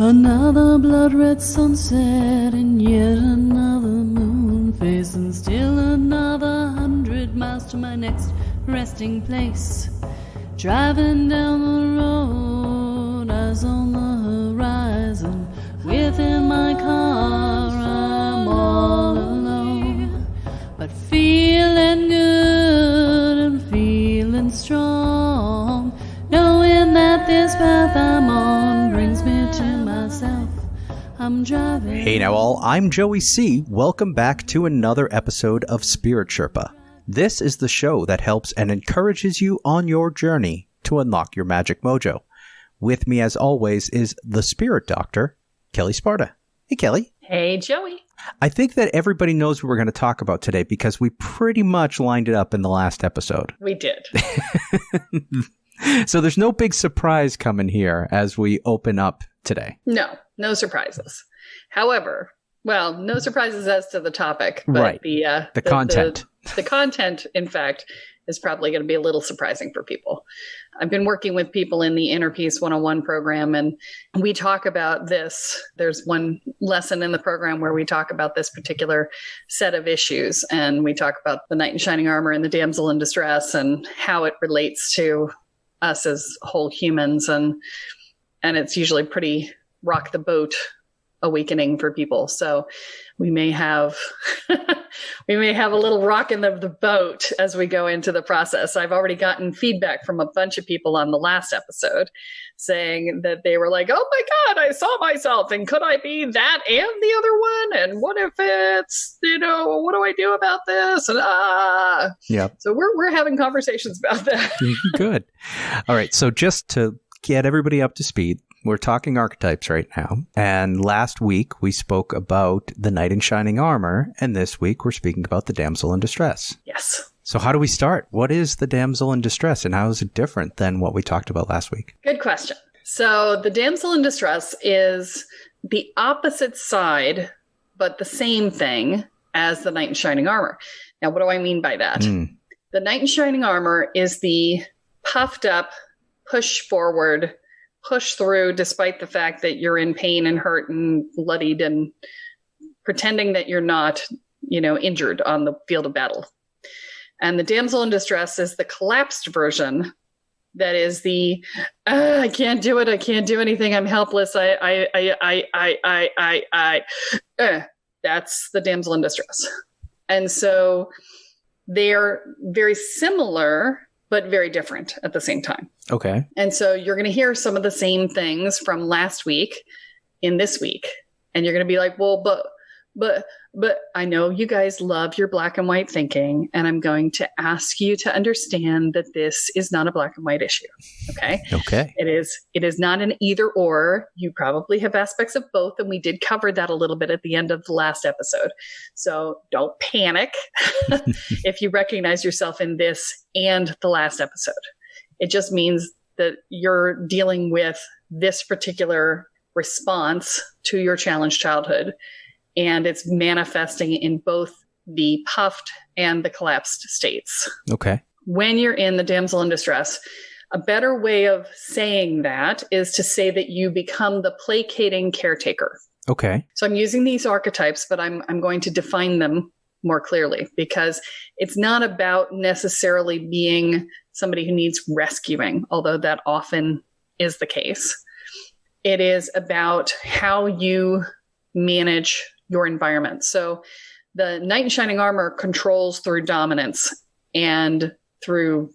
Another blood-red sunset and yet another moon phase, and still another 100 miles to my next resting place. Driving down the road, eyes on the horizon. Within my car, I'm all alone, but feeling good and feeling strong, knowing that this path I'm on brings me to myself. I'm driving. Hey now all, I'm Joey C. Welcome back to another episode of Spirit Sherpa. This is the show that helps and encourages you on your journey to unlock your magic mojo. With me as always is the Spirit Doctor, Kelle Sparta. Hey Kelly. Hey Joey. I think that everybody knows what we're going to talk about today because we pretty much lined it up in the last episode. We did. So there's no big surprise coming here as we open up today. No surprises. However, well, no surprises as to the topic, but right. The content. The content, in fact, is probably going to be a little surprising for people. I've been working with people in the Inner Peace 101 program, and we talk about this. There's one lesson in the program where we talk about this particular set of issues, and we talk about the knight in shining armor and the damsel in distress and how it relates to us as whole humans. And it's usually pretty rock the boat awakening for people. So we may have a little rock in the boat as we go into the process. I've already gotten feedback from a bunch of people on the last episode saying that they were like, oh my God, I saw myself, and could I be that and the other one? And what if it's, what do I do about this? And Yep. So we're having conversations about that. Good. All right. So just to get everybody up to speed, we're talking archetypes right now. And last week we spoke about the knight in shining armor. And this week we're speaking about the damsel in distress. Yes. So how do we start? What is the damsel in distress and how is it different than what we talked about last week? Good question. So the damsel in distress is the opposite side, but the same thing as the knight in shining armor. Now, what do I mean by that? The knight in shining armor is the puffed up, push forward, push through despite the fact that you're in pain and hurt and bloodied and pretending that you're not, injured on the field of battle. And the damsel in distress is the collapsed version. That is the, I can't do it. I can't do anything. I'm helpless. That's the damsel in distress. And so they're very similar, but very different at the same time. Okay. And so you're going to hear some of the same things from last week in this week. And you're going to be like, well, but I know you guys love your black and white thinking. And I'm going to ask you to understand that this is not a black and white issue. Okay. Okay. It is not an either or. You probably have aspects of both. And we did cover that a little bit at the end of the last episode. So don't panic if you recognize yourself in this and the last episode. It just means that you're dealing with this particular response to your challenged childhood. And it's manifesting in both the puffed and the collapsed states. Okay. When you're in the damsel in distress, a better way of saying that is to say that you become the placating caretaker. Okay. So I'm using these archetypes, but I'm going to define them more clearly because it's not about necessarily being somebody who needs rescuing, although that often is the case. It is about how you manage your environment. So the knight in shining armor controls through dominance and through,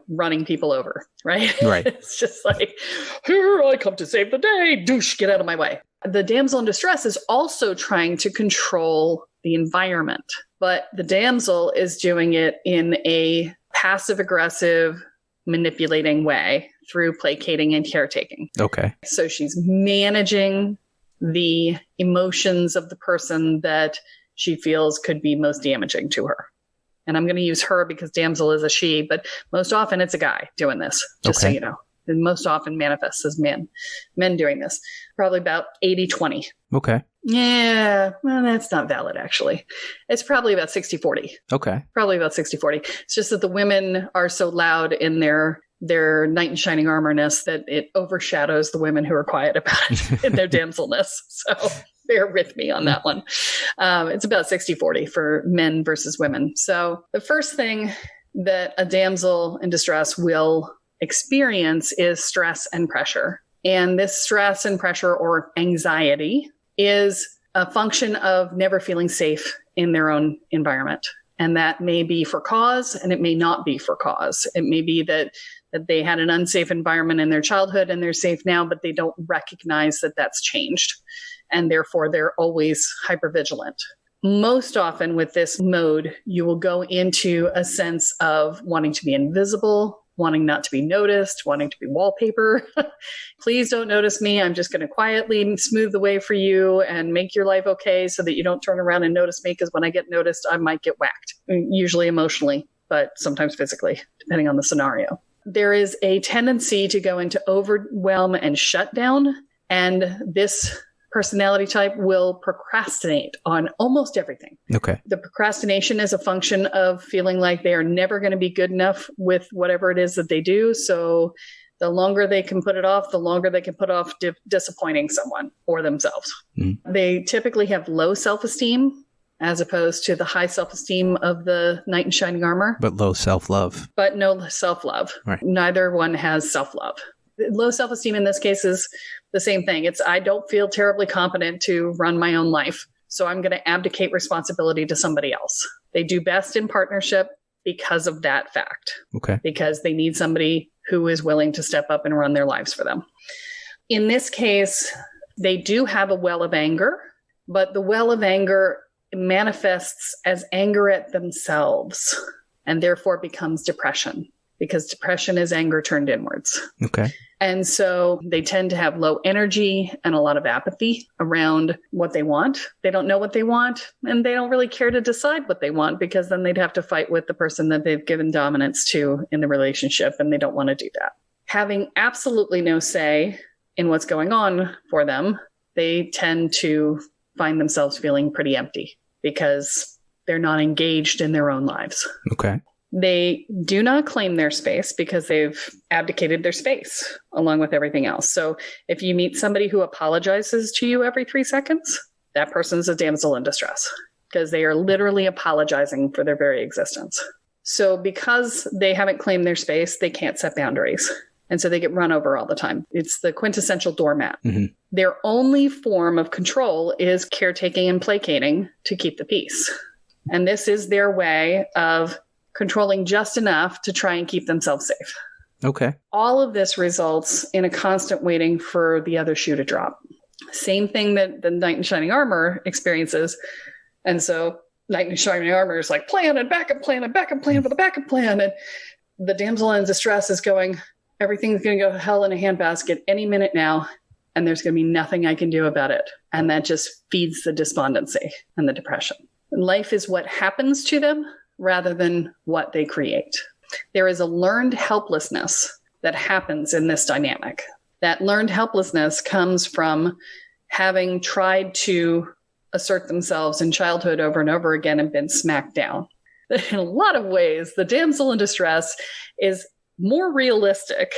running people over, right? Right. It's just like, here I come to save the day. Douche, get out of my way. The damsel in distress is also trying to control the environment, but the damsel is doing it in a passive aggressive, manipulating way through placating and caretaking. Okay. So she's managing the emotions of the person that she feels could be most damaging to her. And I'm going to use her because damsel is a she, but most often it's a guy doing this, just so you know. And most often manifests as men doing this. Probably about 80-20. Okay. Yeah, well, that's not valid, actually. It's probably about 60-40. Okay. Probably about 60-40. It's just that the women are so loud in their their knight in shining armorness that it overshadows the women who are quiet about it in their damselness. So bear with me on that one. It's about 60-40 for men versus women. So the first thing that a damsel in distress will experience is stress and pressure. And this stress and pressure or anxiety is a function of never feeling safe in their own environment. And that may be for cause, and it may not be for cause. It may be that they had an unsafe environment in their childhood and they're safe now, but they don't recognize that that's changed. And therefore, they're always hypervigilant. Most often with this mode, you will go into a sense of wanting to be invisible, wanting not to be noticed, wanting to be wallpaper. Please don't notice me. I'm just going to quietly smooth the way for you and make your life okay so that you don't turn around and notice me, because when I get noticed, I might get whacked, usually emotionally, but sometimes physically, depending on the scenario. There is a tendency to go into overwhelm and shutdown, and this personality type will procrastinate on almost everything. Okay. The procrastination is a function of feeling like they are never going to be good enough with whatever it is that they do. So the longer they can put it off, the longer they can put off disappointing someone or themselves. They typically have low self-esteem as opposed to the high self-esteem of the knight in shining armor. But low self-love. But no self-love. Right. Neither one has self-love. Low self-esteem in this case is the same thing. It's I don't feel terribly competent to run my own life, so I'm going to abdicate responsibility to somebody else. They do best in partnership because of that fact. Okay. Because they need somebody who is willing to step up and run their lives for them. In this case, they do have a well of anger, but the well of anger manifests as anger at themselves and therefore becomes depression, because depression is anger turned inwards. Okay. And so they tend to have low energy and a lot of apathy around what they want. They don't know what they want, and they don't really care to decide what they want, because then they'd have to fight with the person that they've given dominance to in the relationship, and they don't want to do that. Having absolutely no say in what's going on for them, they tend to find themselves feeling pretty empty because they're not engaged in their own lives. Okay. They do not claim their space because they've abdicated their space along with everything else. So if you meet somebody who apologizes to you every 3 seconds, that person's a damsel in distress, because they are literally apologizing for their very existence. So because they haven't claimed their space, they can't set boundaries. And so they get run over all the time. It's the quintessential doormat. Mm-hmm. Their only form of control is caretaking and placating to keep the peace. And this is their way of controlling just enough to try and keep themselves safe. Okay. All of this results in a constant waiting for the other shoe to drop. Same thing that the knight in shining armor experiences. And so knight in shining armor is like plan and backup plan and backup plan for the backup plan. And the damsel in distress is going, everything's going to go to hell in a handbasket any minute now, and there's going to be nothing I can do about it. And that just feeds the despondency and the depression. Life is what happens to them rather than what they create. There is a learned helplessness that happens in this dynamic. That learned helplessness comes from having tried to assert themselves in childhood over and over again and been smacked down. In a lot of ways, the damsel in distress is more realistic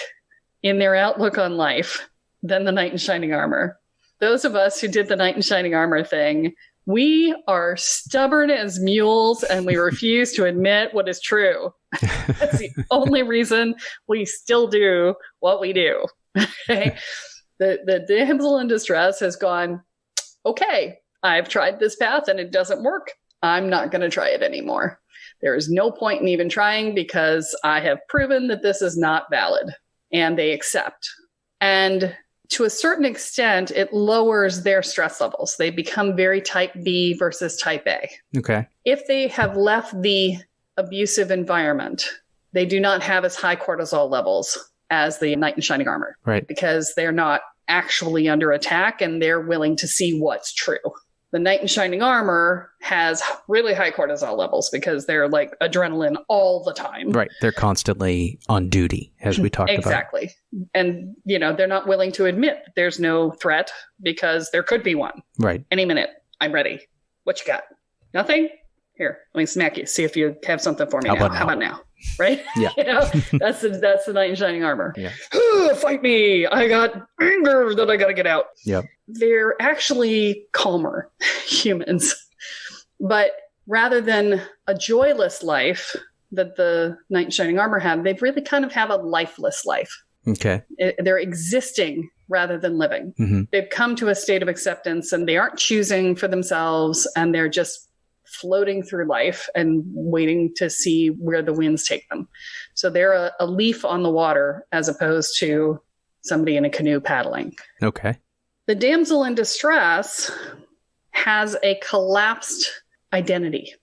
in their outlook on life than the knight in shining armor. Those of us who did the knight in shining armor thing, we are stubborn as mules and we refuse to admit what is true. That's the only reason we still do what we do. Okay? The damsel in distress has gone, okay, I've tried this path and it doesn't work. I'm not going to try it anymore. There is no point in even trying because I have proven that this is not valid. And they accept. And to a certain extent, it lowers their stress levels. They become very type B versus type A. Okay. If they have left the abusive environment, they do not have as high cortisol levels as the knight in shining armor. Right. Because they're not actually under attack and they're willing to see what's true. The knight in shining armor has really high cortisol levels because they're like adrenaline all the time. Right. They're constantly on duty, as we talked about. Exactly. And, you know, they're not willing to admit there's no threat because there could be one. Right. Any minute. I'm ready. What you got? Nothing? Here, let me smack you. See if you have something for me How now. about How about now? Right? Yeah. That's the knight in shining armor. Yeah. Fight me. I got anger that I got to get out. Yep. They're actually calmer humans. But rather than a joyless life that the knight in shining armor have, they really kind of have a lifeless life. Okay. They're existing rather than living. Mm-hmm. They've come to a state of acceptance and they aren't choosing for themselves, and they're just floating through life and waiting to see where the winds take them. So they're a leaf on the water as opposed to somebody in a canoe paddling. Okay. The damsel in distress has a collapsed identity,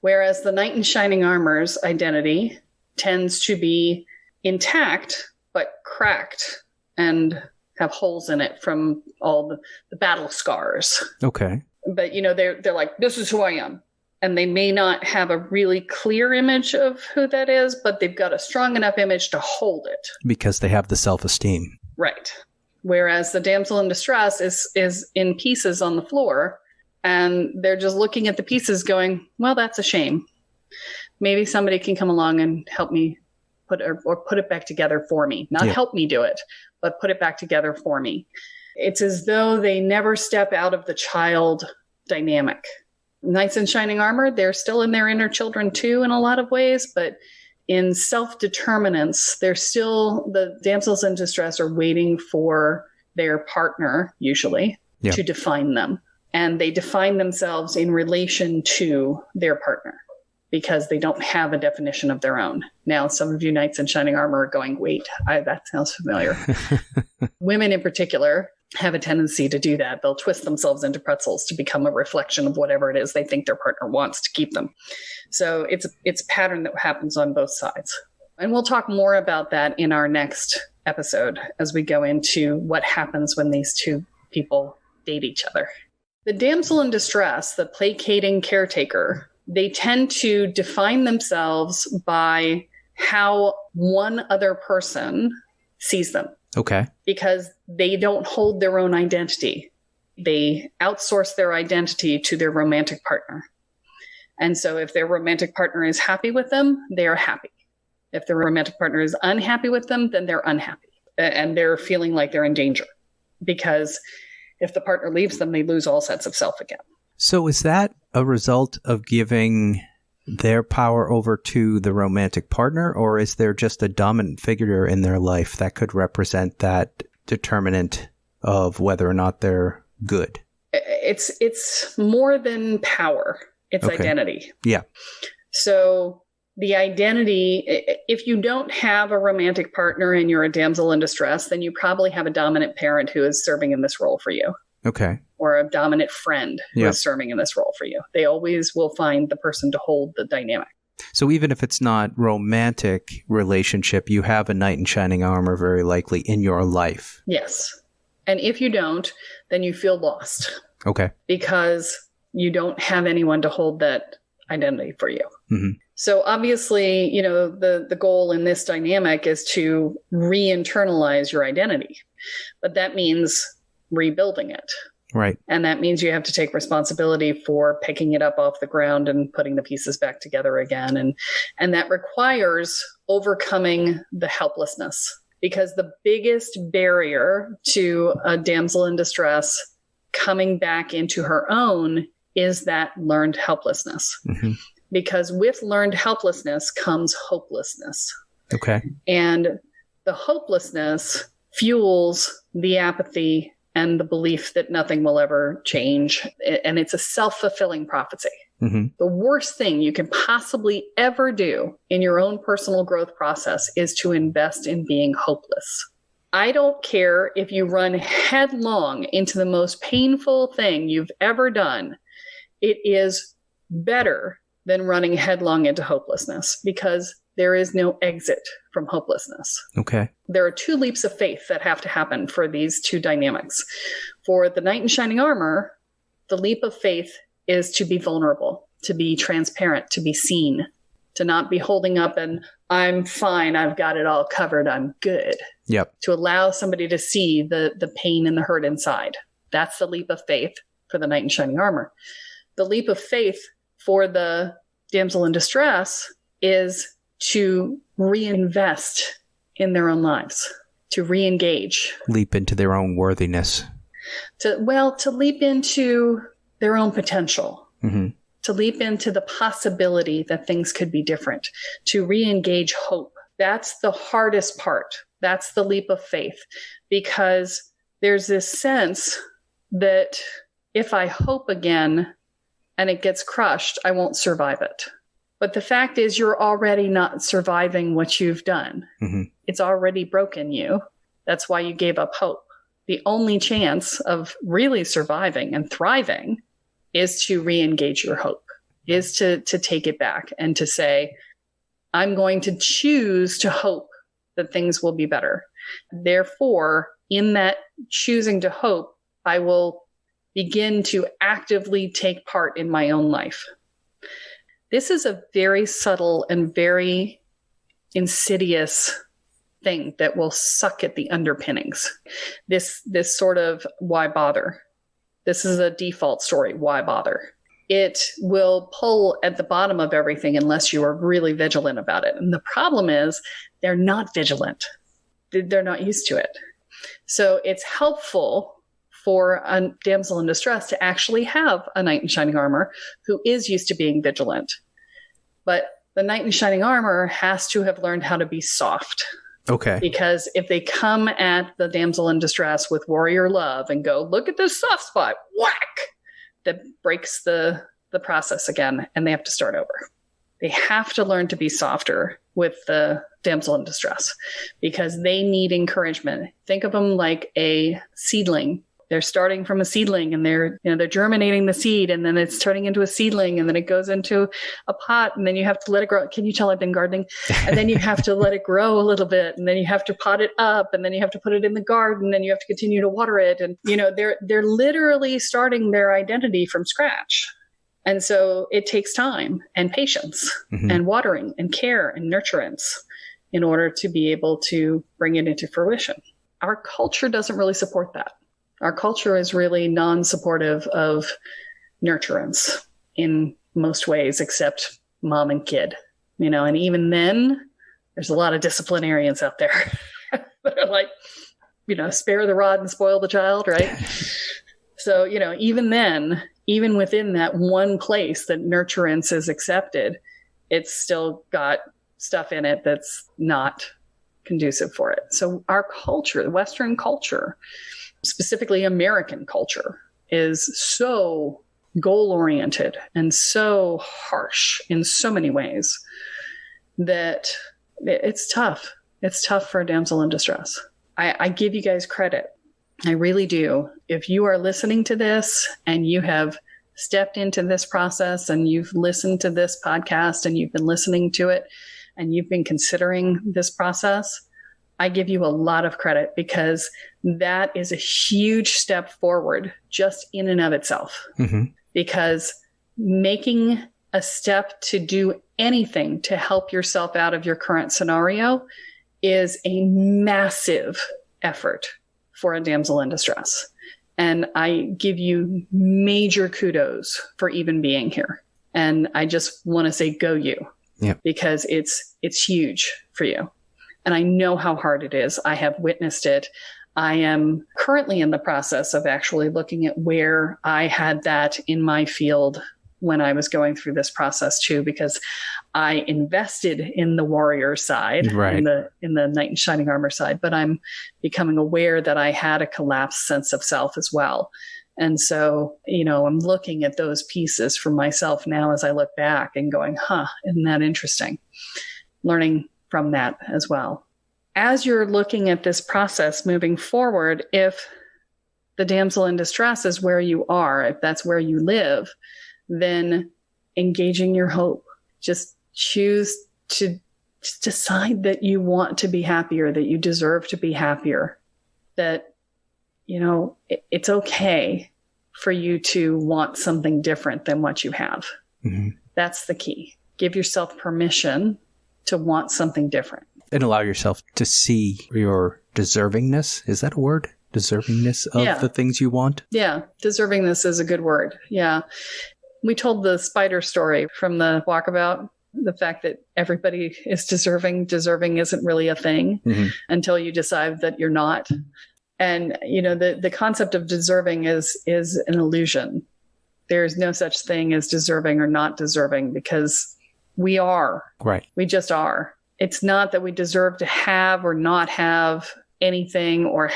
whereas the knight in shining armor's identity tends to be intact but cracked and have holes in it from all the battle scars. Okay. But, they're like, this is who I am. And they may not have a really clear image of who that is, but they've got a strong enough image to hold it. Because they have the self-esteem. Right. Whereas the damsel in distress is in pieces on the floor, and they're just looking at the pieces going, well, that's a shame. Maybe somebody can come along and help me put it back together for me. Not help me do it, but put it back together for me. It's as though they never step out of the child dynamic. Knights in shining armor, they're still in their inner children too in a lot of ways, but in self-determinance, they're still, the damsels in distress are waiting for their partner, usually, to define them. And they define themselves in relation to their partner because they don't have a definition of their own. Now, some of you knights in shining armor are going, wait, that sounds familiar. Women in particular have a tendency to do that. They'll twist themselves into pretzels to become a reflection of whatever it is they think their partner wants to keep them. So it's a pattern that happens on both sides. And we'll talk more about that in our next episode as we go into what happens when these two people date each other. The damsel in distress, the placating caretaker, they tend to define themselves by how one other person sees them. Okay. Because they don't hold their own identity. They outsource their identity to their romantic partner. And so if their romantic partner is happy with them, they are happy. If their romantic partner is unhappy with them, then they're unhappy. And they're feeling like they're in danger. Because if the partner leaves them, they lose all sense of self again. So is that a result of giving their power over to the romantic partner, or is there just a dominant figure in their life that could represent that determinant of whether or not they're good? It's more than power. It's identity. Yeah. So the identity, if you don't have a romantic partner and you're a damsel in distress, then you probably have a dominant parent who is serving in this role for you. Okay. Or a dominant friend who is serving in this role for you. They always will find the person to hold the dynamic. So even if it's not romantic relationship, you have a knight in shining armor very likely in your life. Yes. And if you don't, then you feel lost. Okay. Because you don't have anyone to hold that identity for you. Mm-hmm. So obviously, the goal in this dynamic is to re-internalize your identity. But that means rebuilding it. Right. And that means you have to take responsibility for picking it up off the ground and putting the pieces back together again. And that requires overcoming the helplessness, because the biggest barrier to a damsel in distress coming back into her own is that learned helplessness. Mm-hmm. Because with learned helplessness comes hopelessness. Okay. And the hopelessness fuels the apathy and the belief that nothing will ever change. And it's a self-fulfilling prophecy. Mm-hmm. The worst thing you can possibly ever do in your own personal growth process is to invest in being hopeless. I don't care if you run headlong into the most painful thing you've ever done. It is better than running headlong into hopelessness, because there is no exit from hopelessness. Okay. There are two leaps of faith that have to happen for these two dynamics. For the knight in shining armor, the leap of faith is to be vulnerable, to be transparent, to be seen, to not be holding up and I'm fine, I've got it all covered, I'm good. Yep. To allow somebody to see the pain and the hurt inside. That's the leap of faith for the knight in shining armor. The leap of faith for the damsel in distress is to reinvest in their own lives, to re-engage. Leap into their own worthiness. To leap into their own potential. Mm-hmm. To leap into the possibility that things could be different. To re-engage hope. That's the hardest part. That's the leap of faith. Because there's this sense that if I hope again and it gets crushed, I won't survive it. But the fact is, you're already not surviving what you've done. Mm-hmm. It's already broken you. That's why you gave up hope. The only chance of really surviving and thriving is to re-engage your hope, is to take it back and to say, I'm going to choose to hope that things will be better. Therefore, in that choosing to hope, I will begin to actively take part in my own life. This is a very subtle and very insidious thing that will suck at the underpinnings. This sort of why bother? This is a default story. Why bother? It will pull at the bottom of everything unless you are really vigilant about it. And the problem is they're not vigilant. They're not used to it. So it's helpful for a damsel in distress to actually have a knight in shining armor who is used to being vigilant. But the knight in shining armor has to have learned how to be soft. Okay. Because if they come at the damsel in distress with warrior love and go, look at this soft spot, whack, that breaks the process again, and they have to start over. They have to learn to be softer with the damsel in distress because they need encouragement. Think of them like a seedling. They're starting from a seedling and they're germinating the seed, and then it's turning into a seedling, and then it goes into a pot, and then you have to let it grow. Can you tell I've been gardening? And then you have to let it grow a little bit, and then you have to pot it up, and then you have to put it in the garden, and you have to continue to water it. And they're literally starting their identity from scratch. And so it takes time and patience and watering and care and nurturance in order to be able to bring it into fruition. Our culture doesn't really support that. Our culture is really non-supportive of nurturance in most ways, except mom and kid, and even then there's a lot of disciplinarians out there that are like, spare the rod and spoil the child. Right. So, even then, even within that one place that nurturance is accepted, it's still got stuff in it that's not conducive for it. So our culture, the Western culture, specifically American culture, is so goal-oriented and so harsh in so many ways that it's tough. It's tough for a damsel in distress. I give you guys credit. I really do. If you are listening to this and you have stepped into this process and you've listened to this podcast and you've been listening to it and you've been considering this process, I give you a lot of credit because that is a huge step forward just in and of itself. Mm-hmm. Because making a step to do anything to help yourself out of your current scenario is a massive effort for a damsel in distress. And I give you major kudos for even being here. And I just want to say, go you, because it's huge for you. And I know how hard it is. I have witnessed it. I am currently in the process of actually looking at where I had that in my field when I was going through this process too, because I invested in the warrior side, right, in the knight in shining armor side, but I'm becoming aware that I had a collapsed sense of self as well. And so, I'm looking at those pieces for myself now as I look back and going, isn't that interesting? Learning from that as well. As you're looking at this process moving forward, if the damsel in distress is where you are, if that's where you live, then engaging your hope. Just choose to decide that you want to be happier, that you deserve to be happier, that, it's okay for you to want something different than what you have. Mm-hmm. That's the key. Give yourself permission to want something different. And allow yourself to see your deservingness. Is that a word? Deservingness of the things you want? Yeah. Deservingness is a good word. Yeah. We told the spider story from the walkabout, the fact that everybody is deserving. Deserving isn't really a thing until you decide that you're not. And, the concept of deserving is an illusion. There's no such thing as deserving or not deserving, because we are. Right. We just are. It's not that we deserve to have or not have anything, or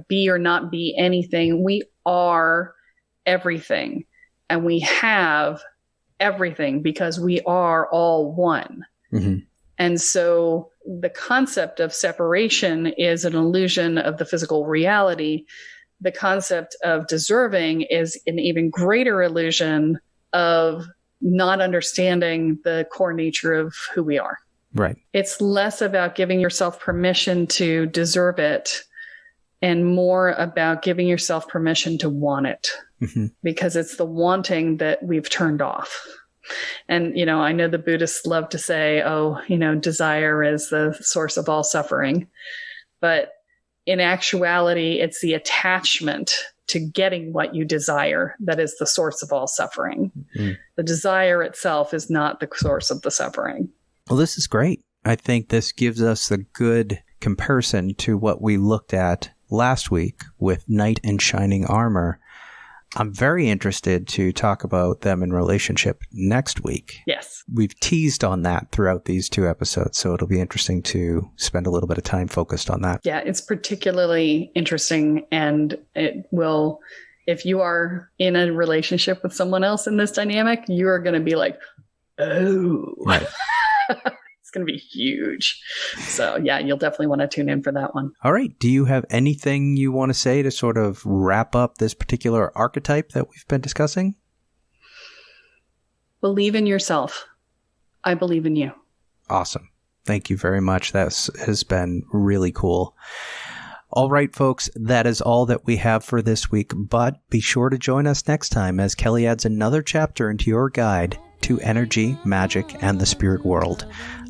be or not be anything. We are everything, and we have everything because we are all one. And so the concept of separation is an illusion of the physical reality. The concept of deserving is an even greater illusion of not understanding the core nature of who we are. Right. It's less about giving yourself permission to deserve it and more about giving yourself permission to want it, because it's the wanting that we've turned off. And, I know the Buddhists love to say, desire is the source of all suffering. But in actuality, it's the attachment to getting what you desire that is the source of all suffering. The desire itself is not the source of the suffering. Well, this is great. I think this gives us a good comparison to what we looked at last week with Knight in Shining Armor. I'm very interested to talk about them in relationship next week. Yes. We've teased on that throughout these 2 episodes, so it'll be interesting to spend a little bit of time focused on that. Yeah, it's particularly interesting, and it will, if you are in a relationship with someone else in this dynamic, you are going to be like, oh, right. It's going to be huge. So yeah, you'll definitely want to tune in for that one. All right. Do you have anything you want to say to sort of wrap up this particular archetype that we've been discussing? Believe in yourself. I believe in you. Awesome. Thank you very much. That has been really cool. All right, folks, that is all that we have for this week, but be sure to join us next time as Kelle adds another chapter into your guide to energy, magic, and the spirit world.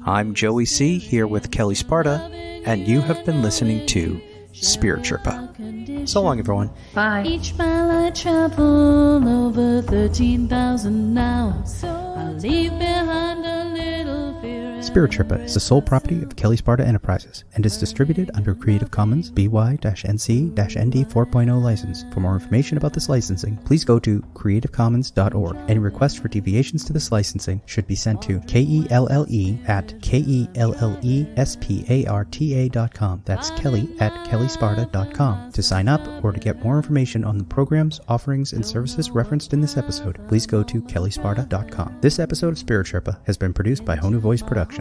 I'm Joey C. here with Kelle Sparta, and you have been listening to Spirit Sherpa. So long, everyone. Bye. Each mile I travel over 13,000 now. I leave behind a little fear. Spirit Sherpa is the sole property of Kelle Sparta Enterprises and is distributed under Creative Commons BY-NC-ND 4.0 license. For more information about this licensing, please go to creativecommons.org. Any requests for deviations to this licensing should be sent to KELLE@KELLESPARTA.com. That's Kelly@KelleSparta.com. To sign up or to get more information on the programs, offerings, and services referenced in this episode, please go to KelleSparta.com. This episode of Spirit Sherpa has been produced by Honu Voice Productions.